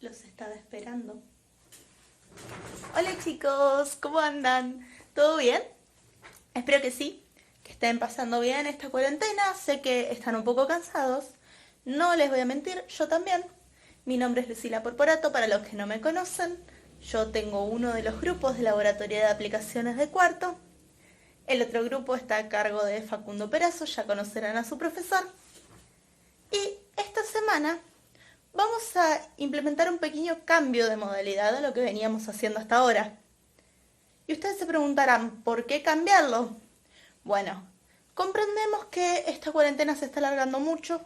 Los estaba esperando. Hola chicos, ¿cómo andan? ¿Todo bien? Espero que sí, que estén pasando bien esta cuarentena. Sé que están un poco cansados. No les voy a mentir, yo también. Mi nombre es Lucila Porporato, para los que no me conocen. Yo tengo uno de los grupos de laboratorio de aplicaciones de cuarto. El otro grupo está a cargo de Facundo Perazo, ya conocerán a su profesor. Y esta semana vamos a implementar un pequeño cambio de modalidad a lo que veníamos haciendo hasta ahora. Y ustedes se preguntarán, ¿por qué cambiarlo? Bueno, comprendemos que esta cuarentena se está alargando mucho,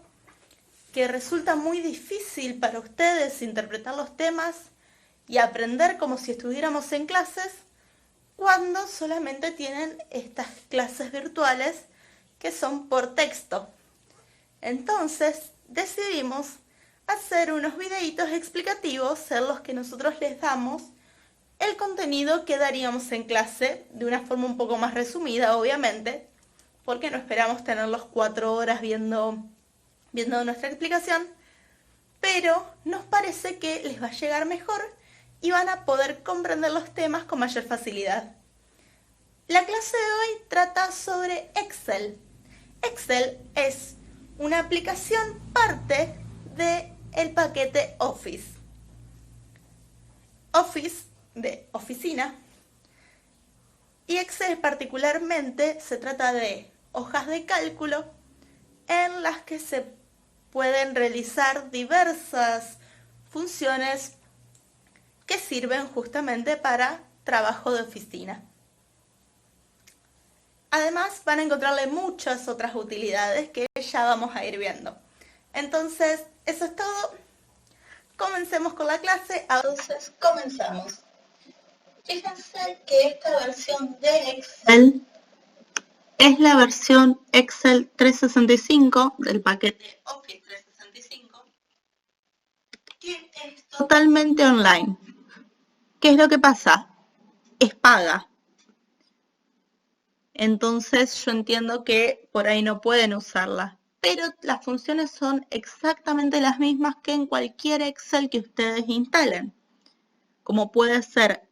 que resulta muy difícil para ustedes interpretar los temas y aprender como si estuviéramos en clases cuando solamente tienen estas clases virtuales que son por texto. Entonces decidimos hacer unos videitos explicativos en los que nosotros les damos el contenido que daríamos en clase de una forma un poco más resumida, obviamente, porque no esperamos tenerlos 4 horas viendo nuestra explicación, pero nos parece que les va a llegar mejor y van a poder comprender los temas con mayor facilidad. La clase de hoy trata sobre Excel. Excel es una aplicación parte del paquete Office. Office de oficina. Y Excel particularmente se trata de hojas de cálculo en las que se pueden realizar diversas funciones que sirven justamente para trabajo de oficina. Además van a encontrarle muchas otras utilidades que ya vamos a ir viendo. Entonces, eso es todo. Comencemos con la clase. Entonces, comenzamos. Fíjense que esta versión de Excel es la versión Excel 365 del paquete Office 365, que es totalmente online. ¿Qué es lo que pasa? Es paga. Entonces yo entiendo que por ahí no pueden usarla. Pero las funciones son exactamente las mismas que en cualquier Excel que ustedes instalen. Como puede ser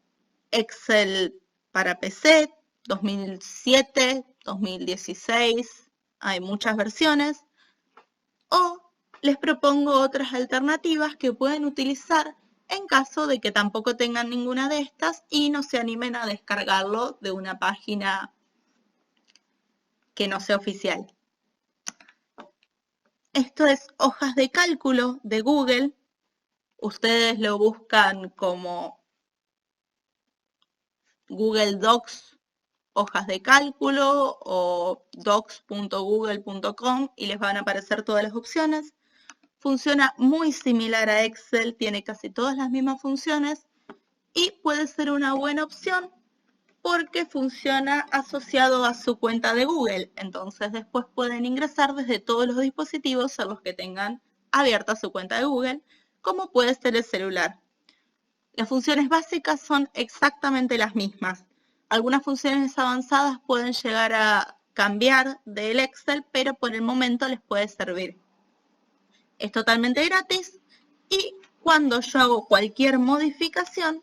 Excel para PC, 2007, 2016, hay muchas versiones. O les propongo otras alternativas que pueden utilizar en caso de que tampoco tengan ninguna de estas y no se animen a descargarlo de una página que no sea oficial. Esto es hojas de cálculo de Google. Ustedes lo buscan como Google Docs, hojas de cálculo o docs.google.com y les van a aparecer todas las opciones. Funciona muy similar a Excel, tiene casi todas las mismas funciones y puede ser una buena opción porque funciona asociado a su cuenta de Google. Entonces después pueden ingresar desde todos los dispositivos a los que tengan abierta su cuenta de Google, como puede ser el celular. Las funciones básicas son exactamente las mismas. Algunas funciones avanzadas pueden llegar a cambiar del Excel, pero por el momento les puede servir. Es totalmente gratis y cuando yo hago cualquier modificación,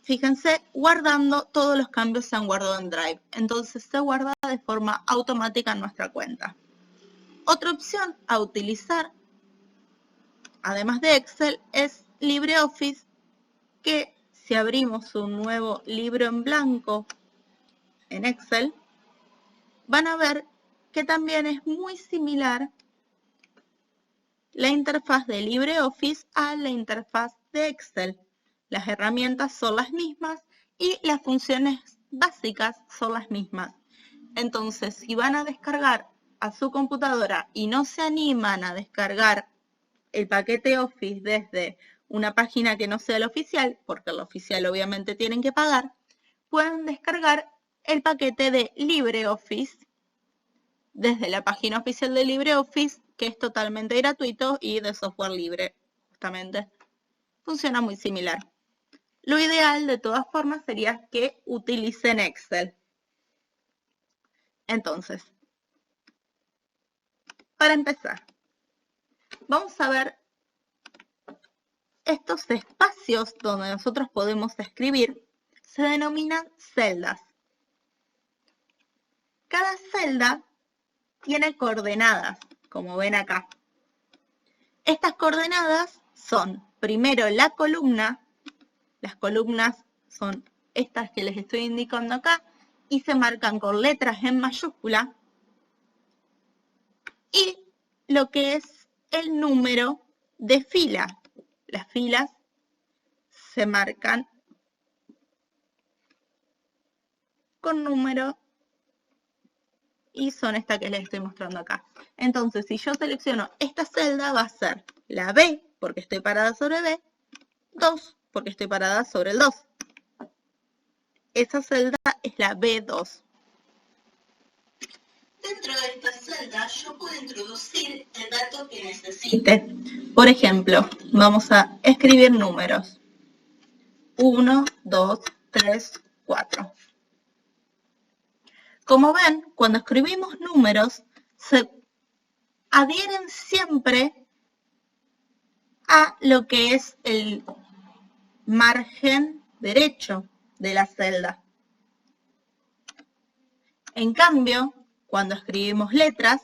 fíjense, guardando, todos los cambios se han guardado en Drive. Entonces se guarda de forma automática en nuestra cuenta. Otra opción a utilizar, además de Excel, es LibreOffice, que si abrimos un nuevo libro en blanco en Excel, van a ver que también es muy similar la interfaz de LibreOffice a la interfaz de Excel. Las herramientas son las mismas y las funciones básicas son las mismas. Entonces, si van a descargar a su computadora y no se animan a descargar el paquete Office desde una página que no sea la oficial, porque la oficial obviamente tienen que pagar, pueden descargar el paquete de LibreOffice desde la página oficial de LibreOffice, que es totalmente gratuito y de software libre, justamente. Funciona muy similar. Lo ideal, de todas formas, sería que utilicen Excel. Entonces, para empezar, vamos a ver estos espacios donde nosotros podemos escribir se denominan celdas. Cada celda tiene coordenadas, como ven acá. Estas coordenadas son, primero, la columna. Las columnas son estas que les estoy indicando acá y se marcan con letras en mayúscula. Y lo que es el número de fila. Las filas se marcan con número y son estas que les estoy mostrando acá. Entonces, si yo selecciono esta celda, va a ser la B, porque estoy parada sobre B, 2, porque estoy parada sobre el 2. Esa celda es la B2. Dentro de esta celda yo puedo introducir el dato que necesite. Por ejemplo, vamos a escribir números. 1, 2, 3, 4. Como ven, cuando escribimos números, se adhieren siempre a lo que es el margen derecho de la celda. En cambio, cuando escribimos letras,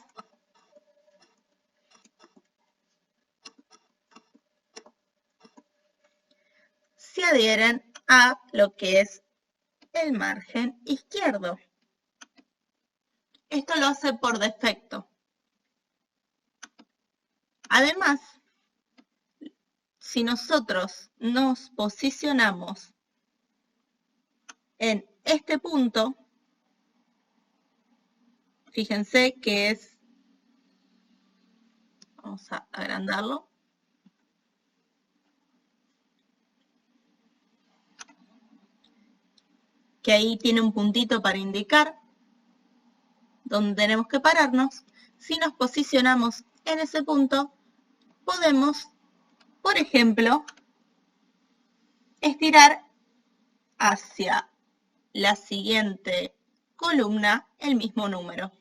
se adhieren a lo que es el margen izquierdo. Esto lo hace por defecto. Además, si nosotros nos posicionamos en este punto, fíjense que es, vamos a agrandarlo, que ahí tiene un puntito para indicar donde tenemos que pararnos. Si nos posicionamos en ese punto, podemos, por ejemplo, estirar hacia la siguiente columna el mismo número.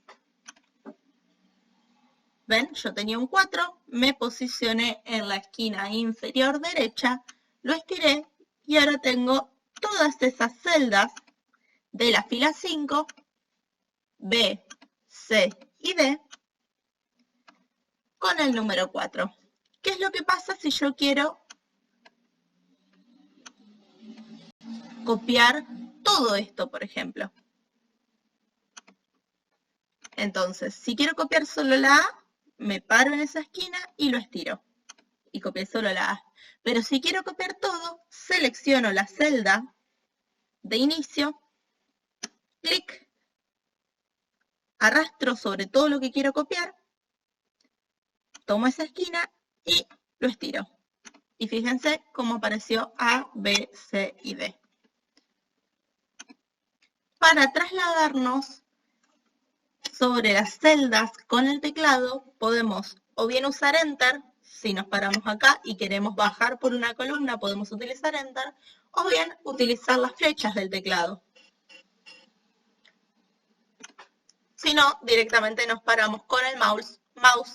¿Ven? Yo tenía un 4, me posicioné en la esquina inferior derecha, lo estiré y ahora tengo todas esas celdas de la fila 5, B, C y D con el número 4. ¿Qué es lo que pasa si yo quiero copiar todo esto, por ejemplo? Entonces, si quiero copiar solo la A, me paro en esa esquina y lo estiro. Y copié solo la A. Pero si quiero copiar todo, selecciono la celda de inicio, clic, arrastro sobre todo lo que quiero copiar, tomo esa esquina y lo estiro. Y fíjense cómo apareció A, B, C y D. Para trasladarnos sobre las celdas con el teclado, podemos o bien usar Enter, si nos paramos acá y queremos bajar por una columna, podemos utilizar Enter, o bien utilizar las flechas del teclado. Si no, directamente nos paramos con el mouse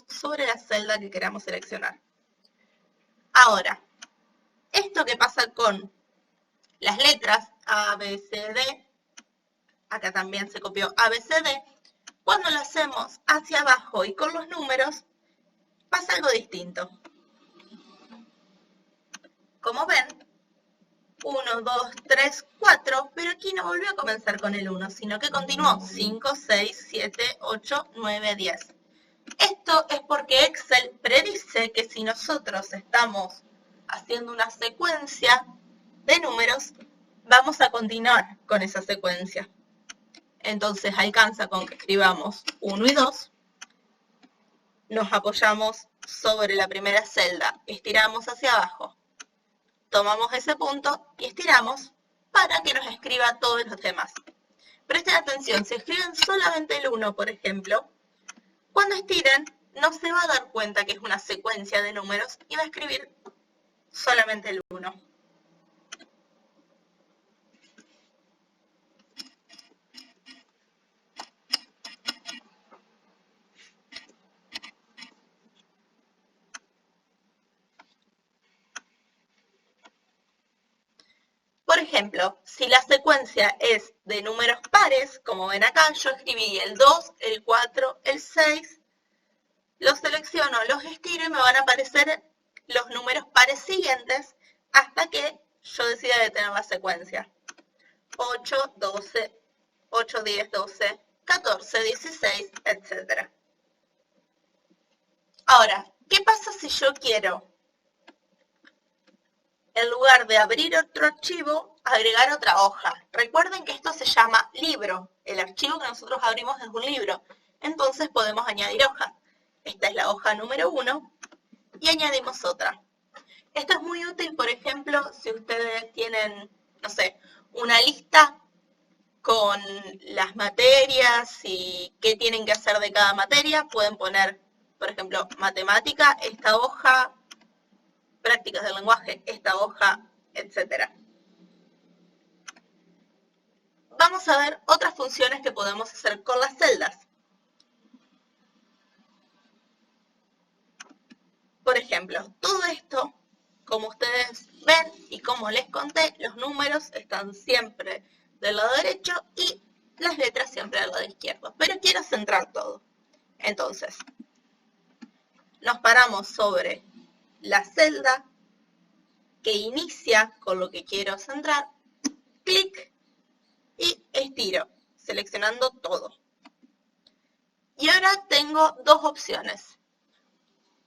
sobre la celda que queramos seleccionar. Ahora, esto que pasa con las letras A, B, C, D, acá también se copió A, B, C, D, cuando lo hacemos hacia abajo y con los números, pasa algo distinto. Como ven, 1, 2, 3, 4, pero aquí no volvió a comenzar con el 1, sino que continuó 5, 6, 7, 8, 9, 10. Esto es porque Excel predice que si nosotros estamos haciendo una secuencia de números, vamos a continuar con esa secuencia. Entonces alcanza con que escribamos 1 y 2, nos apoyamos sobre la primera celda, estiramos hacia abajo, tomamos ese punto y estiramos para que nos escriba todos los demás. Presten atención, si escriben solamente el 1, por ejemplo, cuando estiren no se va a dar cuenta que es una secuencia de números y va a escribir solamente el 1. ejemplo, si la secuencia es de números pares, como ven acá, yo escribí el 2, el 4, el 6, los selecciono, los estiro y me van a aparecer los números pares siguientes hasta que yo decida detener la secuencia. 8, 12, 8, 10, 12, 14, 16, etc. Ahora, ¿qué pasa si yo quiero, en lugar de abrir otro archivo, agregar otra hoja? Recuerden que esto se llama libro. El archivo que nosotros abrimos es un libro. Entonces podemos añadir hojas. Esta es la hoja número 1 y añadimos otra. Esto es muy útil, por ejemplo, si ustedes tienen, no sé, una lista con las materias y qué tienen que hacer de cada materia. Pueden poner, por ejemplo, matemática, esta hoja, prácticas del lenguaje, esta hoja, etc. Vamos a ver otras funciones que podemos hacer con las celdas. Por ejemplo, todo esto, como ustedes ven y como les conté, los números están siempre del lado derecho y las letras siempre del lado izquierdo. Pero quiero centrar todo. Entonces, nos paramos sobre la celda que inicia con lo que quiero centrar, clic y estiro, seleccionando todo. Y ahora tengo dos opciones.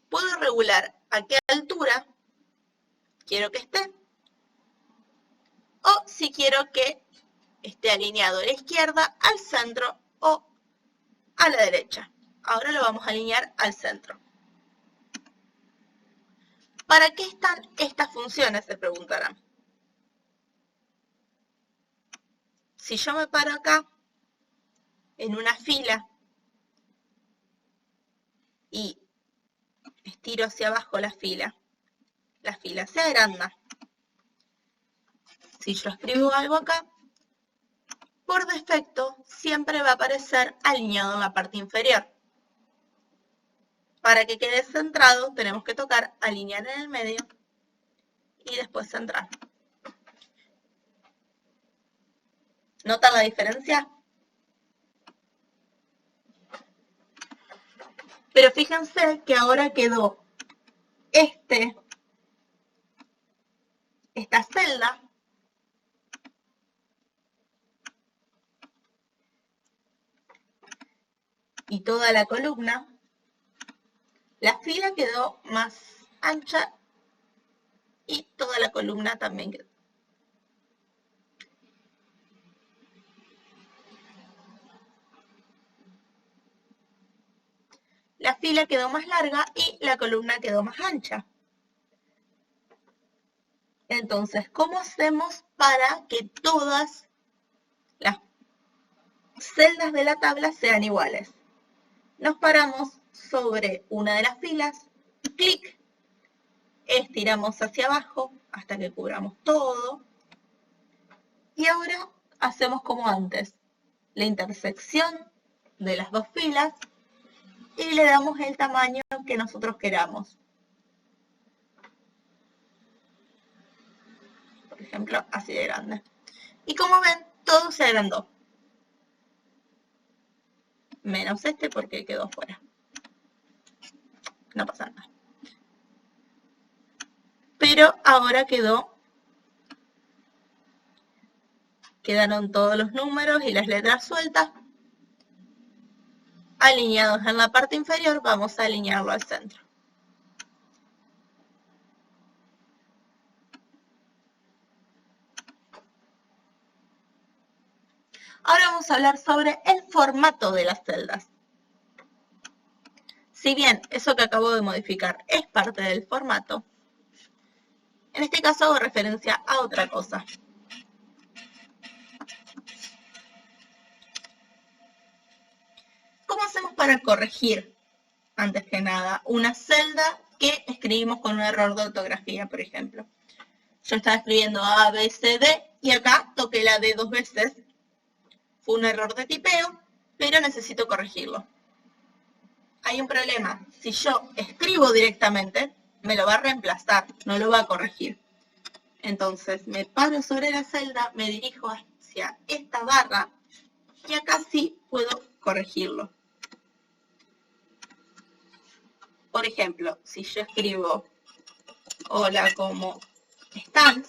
Puedo regular a qué altura quiero que esté, o si quiero que esté alineado a la izquierda, al centro o a la derecha. Ahora lo vamos a alinear al centro. ¿Para qué están estas funciones?, se preguntarán. Si yo me paro acá, en una fila, y estiro hacia abajo la fila se agranda. Si yo escribo algo acá, por defecto siempre va a aparecer alineado en la parte inferior. Para que quede centrado tenemos que tocar alinear en el medio y después centrar. ¿Notan la diferencia? Pero fíjense que ahora quedó esta celda y toda la columna. La fila quedó más ancha y toda la columna también quedó. La fila quedó más larga y la columna quedó más ancha. Entonces, ¿cómo hacemos para que todas las celdas de la tabla sean iguales? Nos paramos sobre una de las filas, clic, estiramos hacia abajo hasta que cubramos todo. Y ahora hacemos como antes, la intersección de las dos filas y le damos el tamaño que nosotros queramos. Por ejemplo, así de grande. Y como ven, todo se agrandó. Menos este porque quedó fuera. No pasa nada. Pero ahora quedaron todos los números y las letras sueltas alineados en la parte inferior. Vamos a alinearlo al centro. Ahora vamos a hablar sobre el formato de las celdas. Si bien eso que acabo de modificar es parte del formato, en este caso hago referencia a otra cosa. ¿Cómo hacemos para corregir, antes que nada, una celda que escribimos con un error de ortografía, por ejemplo? Yo estaba escribiendo A, B, C, D y acá toqué la D 2 veces. Fue un error de tipeo, pero necesito corregirlo. Hay un problema. Si yo escribo directamente, me lo va a reemplazar, no lo va a corregir. Entonces me paro sobre la celda, me dirijo hacia esta barra y acá sí puedo corregirlo. Por ejemplo, si yo escribo hola, ¿cómo están?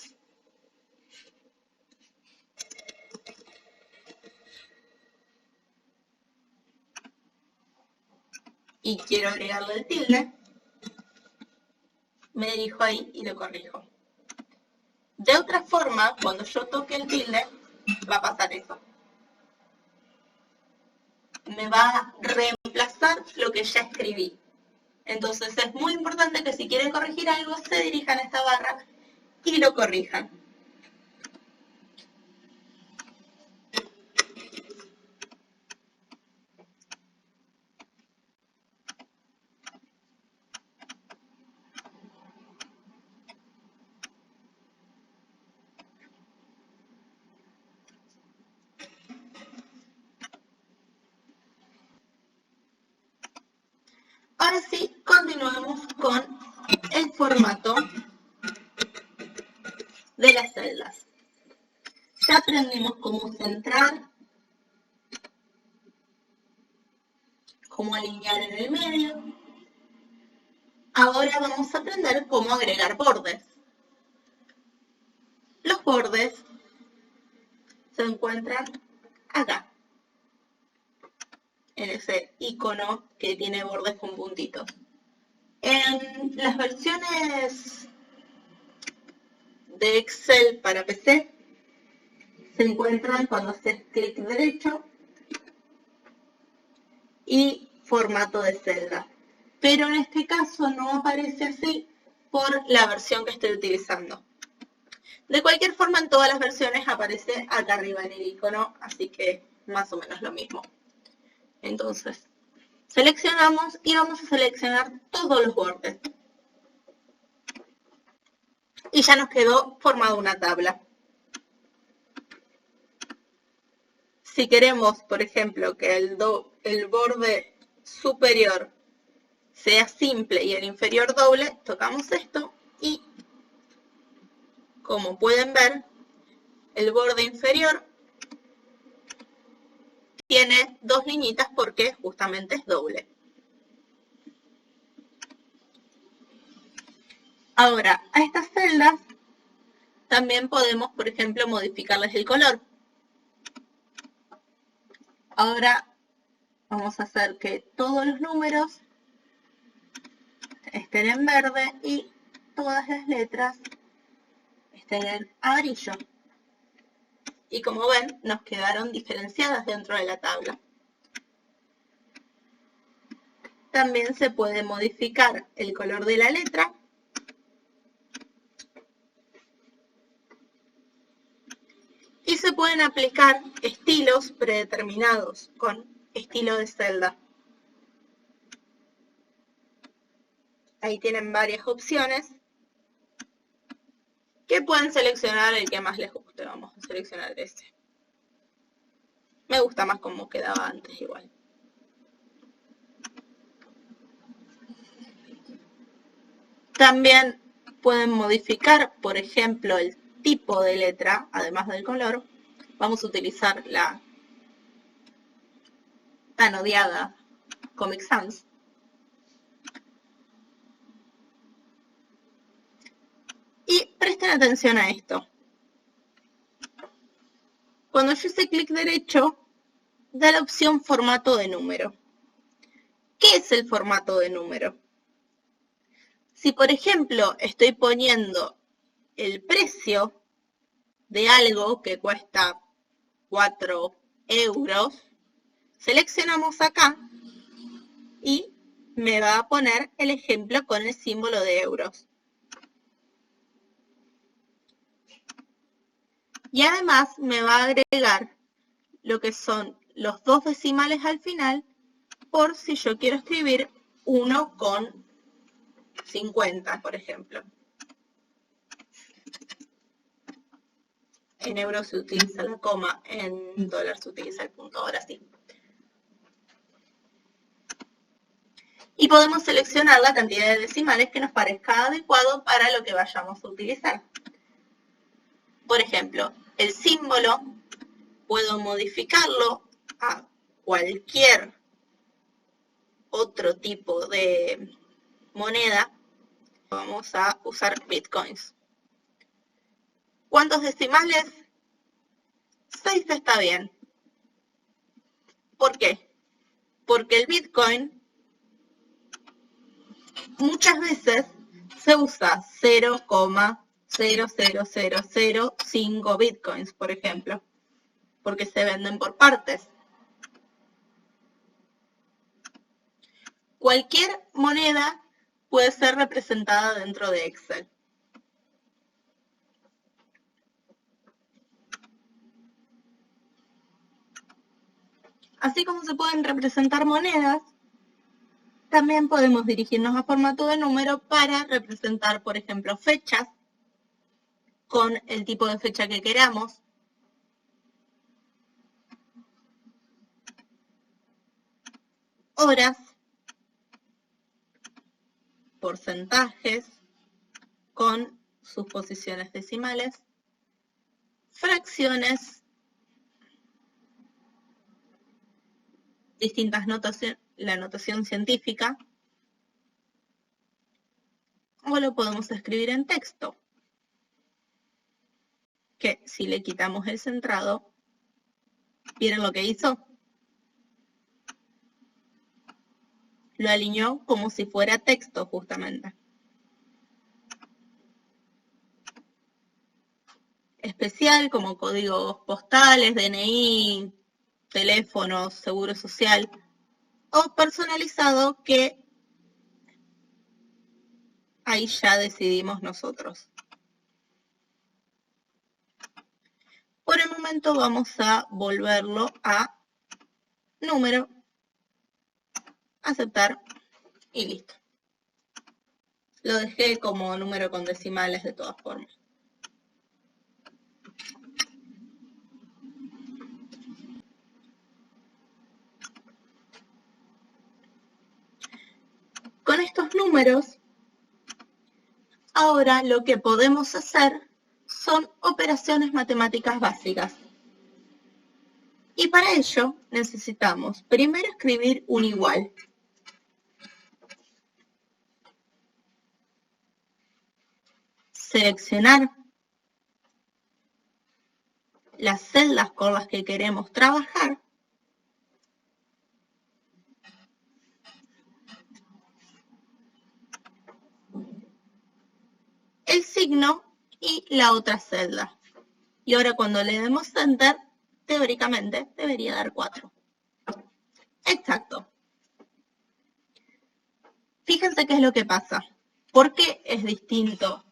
Y quiero agregarle el tilde, me dirijo ahí y lo corrijo. De otra forma, cuando yo toque el tilde, va a pasar eso. Me va a reemplazar lo que ya escribí. Entonces es muy importante que si quieren corregir algo, se dirijan a esta barra y lo corrijan. Ahora sí, continuemos con el formato de las celdas. Ya aprendimos cómo centrar, cómo alinear en el medio. Ahora vamos a aprender cómo agregar bordes. Los bordes se encuentran acá, en ese icono que tiene bordes con puntitos. En las versiones de Excel para PC se encuentran cuando haces clic derecho y formato de celda. Pero en este caso no aparece así por la versión que estoy utilizando. De cualquier forma, en todas las versiones aparece acá arriba en el icono, así que más o menos lo mismo. Entonces, seleccionamos y vamos a seleccionar todos los bordes. Y ya nos quedó formada una tabla. Si queremos, por ejemplo, que el borde superior sea simple y el inferior doble, tocamos esto y, como pueden ver, el borde inferior tiene dos liñitas porque justamente es doble. Ahora, a estas celdas también podemos, por ejemplo, modificarles el color. Ahora vamos a hacer que todos los números estén en verde y todas las letras estén en amarillo. Y como ven, nos quedaron diferenciadas dentro de la tabla. También se puede modificar el color de la letra. Y se pueden aplicar estilos predeterminados con estilo de celda. Ahí tienen varias opciones que pueden seleccionar el que más les guste. Vamos a seleccionar este. Me gusta más como quedaba antes igual. También pueden modificar, por ejemplo, el tipo de letra, además del color. Vamos a utilizar la tan odiada Comic Sans. Y presten atención a esto. Cuando yo hice clic derecho, da la opción formato de número. ¿Qué es el formato de número? Si, por ejemplo, estoy poniendo el precio de algo que cuesta 4 euros, seleccionamos acá y me va a poner el ejemplo con el símbolo de euros. Y además me va a agregar lo que son los dos decimales al final, por si yo quiero escribir 1,50, por ejemplo. En euros se utiliza la coma, en dólar se utiliza el punto, ahora sí. Y podemos seleccionar la cantidad de decimales que nos parezca adecuado para lo que vayamos a utilizar. Por ejemplo, el símbolo puedo modificarlo a cualquier otro tipo de moneda. Vamos a usar bitcoins. ¿Cuántos decimales? 6 está bien. ¿Por qué? Porque el bitcoin muchas veces se usa 0,00005 bitcoins, por ejemplo, porque se venden por partes. Cualquier moneda puede ser representada dentro de Excel. Así como se pueden representar monedas, también podemos dirigirnos a formato de número para representar, por ejemplo, fechas con el tipo de fecha que queramos. Horas, porcentajes con sus posiciones decimales, fracciones, distintas notaciones, la notación científica, o lo podemos escribir en texto, que si le quitamos el centrado, ¿vieron lo que hizo? Lo alineó como si fuera texto, justamente. Especial, como códigos postales, DNI, teléfonos, seguro social, o personalizado, que ahí ya decidimos nosotros. Por el momento vamos a volverlo a número, aceptar y listo. Lo dejé como número con decimales de todas formas. Con estos números, ahora lo que podemos hacer son operaciones matemáticas básicas. Y para ello necesitamos primero escribir un igual. Seleccionar las celdas con las que queremos trabajar. El signo y la otra celda. Y ahora cuando le demos Enter, teóricamente debería dar 4. Exacto. Fíjense qué es lo que pasa. ¿Por qué es distinto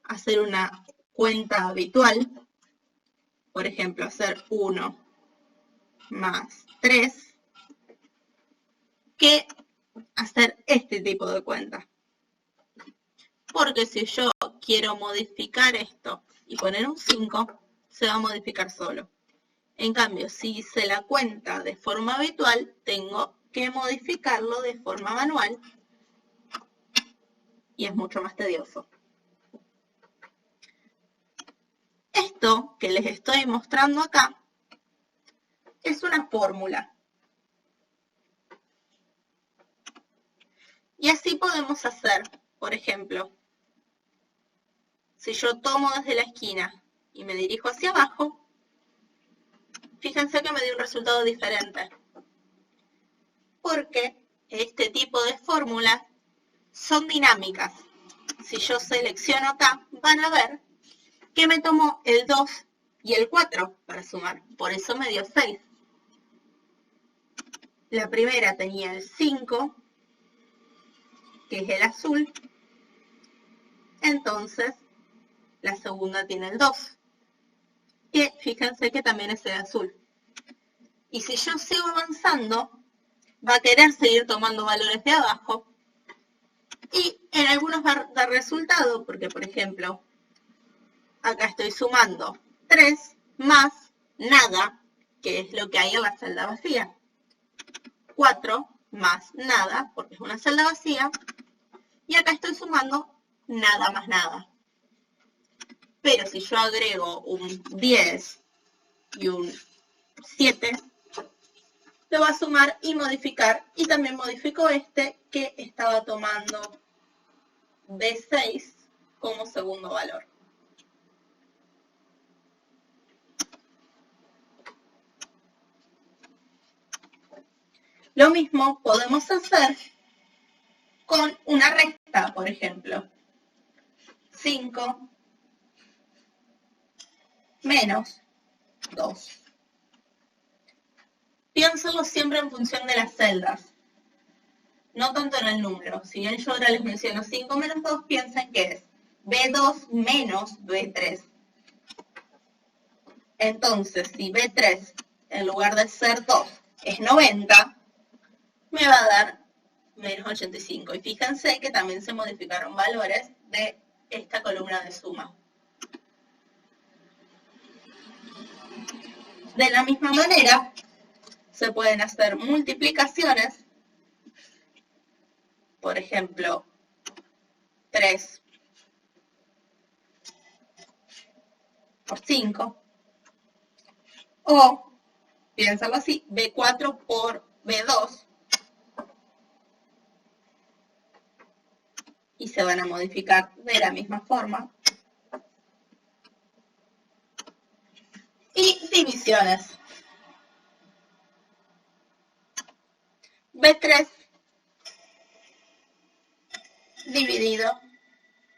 hacer una cuenta habitual? Por ejemplo, hacer 1 más 3, que hacer este tipo de cuenta. Porque si yo quiero modificar esto y poner un 5, se va a modificar solo. En cambio, si hice la cuenta de forma habitual, tengo que modificarlo de forma manual y es mucho más tedioso. Esto que les estoy mostrando acá es una fórmula. Y así podemos hacer, por ejemplo, si yo tomo desde la esquina y me dirijo hacia abajo, fíjense que me dio un resultado diferente. Porque este tipo de fórmulas son dinámicas. Si yo selecciono acá, van a ver que me tomó el 2 y el 4 para sumar. Por eso me dio 6. La primera tenía el 5, que es el azul. Entonces, la segunda tiene el 2, que fíjense que también es el azul. Y si yo sigo avanzando, va a querer seguir tomando valores de abajo. Y en algunos va a dar resultado, porque por ejemplo, acá estoy sumando 3 más nada, que es lo que hay en la celda vacía. 4 más nada, porque es una celda vacía. Y acá estoy sumando nada más nada. pero si yo agrego un 10 y un 7, lo va a sumar y modificar, y también modifico este que estaba tomando B6 como segundo valor. Lo mismo podemos hacer con una resta, por ejemplo. 5 menos 2. Piénsenlo siempre en función de las celdas, no tanto en el número. Si bien yo ahora les menciono 5 menos 2, piensen que es B2 menos B3. Entonces, si B3 en lugar de ser 2 es 90, me va a dar menos 85. Y fíjense que también se modificaron valores de esta columna de suma. De la misma manera, se pueden hacer multiplicaciones. Por ejemplo, 3 por 5. O, piénsalo así, B4 por B2. Y se van a modificar de la misma forma. Y divisiones. B3 dividido,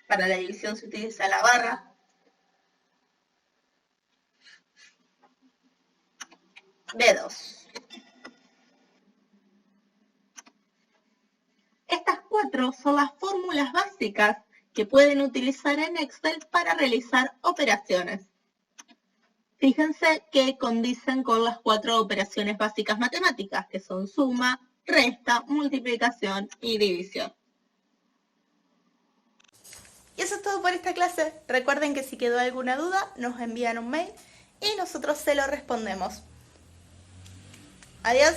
para la división se utiliza la barra, B2. Estas 4 son las fórmulas básicas que pueden utilizar en Excel para realizar operaciones. Fíjense que condicen con las 4 operaciones básicas matemáticas, que son suma, resta, multiplicación y división. Y eso es todo por esta clase. Recuerden que si quedó alguna duda, nos envían un mail y nosotros se lo respondemos. Adiós.